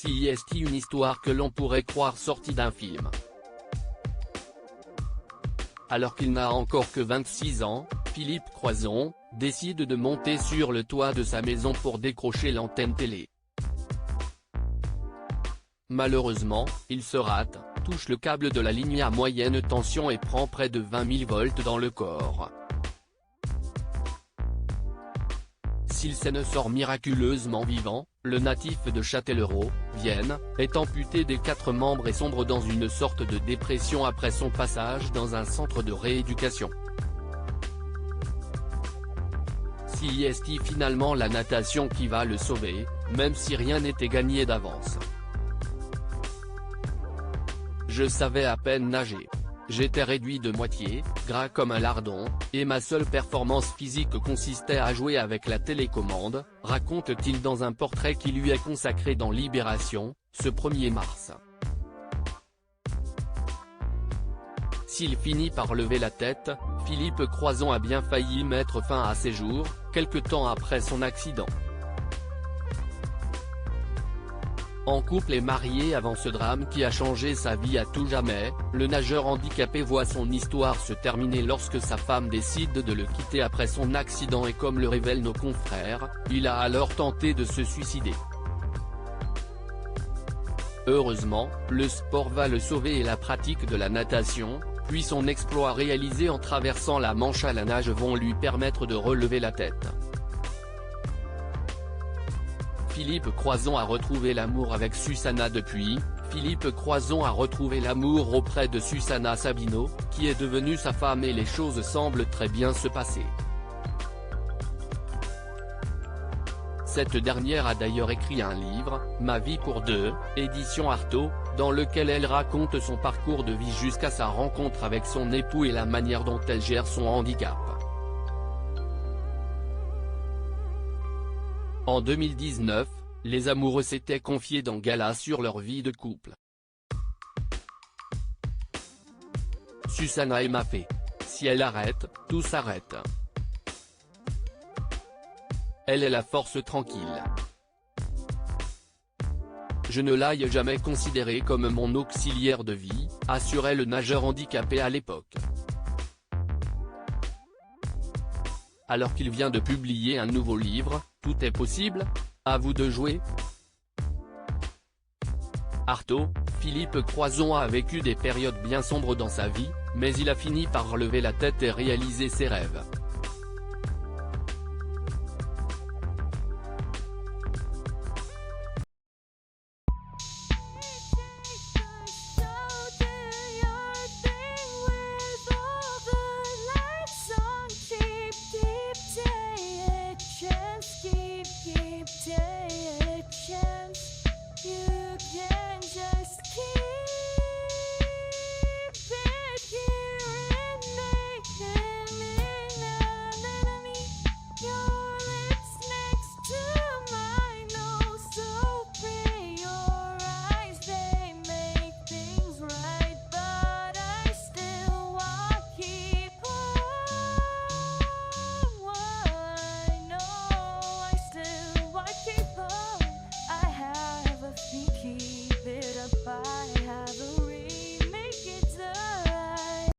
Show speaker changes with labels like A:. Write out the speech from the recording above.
A: C'est une histoire que l'on pourrait croire sortie d'un film. Alors qu'il n'a encore que 26 ans, Philippe Croizon décide de monter sur le toit de sa maison pour décrocher l'antenne télé. Malheureusement, il se rate, touche le câble de la ligne à moyenne tension et prend près de 20 000 volts dans le corps. S'il s'en sort miraculeusement vivant, le natif de Châtellerault, Vienne, est amputé des 4 membres et sombre dans une sorte de dépression après son passage dans un centre de rééducation. C'est finalement la natation qui va le sauver, même si rien n'était gagné d'avance. Je savais à peine nager. J'étais réduit de moitié, gras comme un lardon, et ma seule performance physique consistait à jouer avec la télécommande, raconte-t-il dans un portrait qui lui est consacré dans Libération, ce 1er mars. S'il finit par lever la tête, Philippe Croizon a bien failli mettre fin à ses jours, quelque temps après son accident. En couple et marié avant ce drame qui a changé sa vie à tout jamais, le nageur handicapé voit son histoire se terminer lorsque sa femme décide de le quitter après son accident et comme le révèlent nos confrères, il a alors tenté de se suicider. Heureusement, le sport va le sauver et la pratique de la natation, puis son exploit réalisé en traversant la Manche à la nage vont lui permettre de relever la tête. Philippe Croizon a retrouvé l'amour avec Susanna depuis. Philippe Croizon a retrouvé l'amour auprès de Susanna Sabino, qui est devenue sa femme et les choses semblent très bien se passer. Cette dernière a d'ailleurs écrit un livre, Ma vie pour deux, édition Artaud, dans lequel elle raconte son parcours de vie jusqu'à sa rencontre avec son époux et la manière dont elle gère son handicap. En 2019, les amoureux s'étaient confiés dans Gala sur leur vie de couple. Susanna m'a fait. Si elle arrête, tout s'arrête. Elle est la force tranquille. Je ne l'ai jamais considérée comme mon auxiliaire de vie, assurait le nageur handicapé à l'époque. Alors qu'il vient de publier un nouveau livre, Tout est possible ? À vous de jouer. Artaud, Philippe Croizon a vécu des périodes bien sombres dans sa vie, mais il a fini par relever la tête et réaliser ses rêves.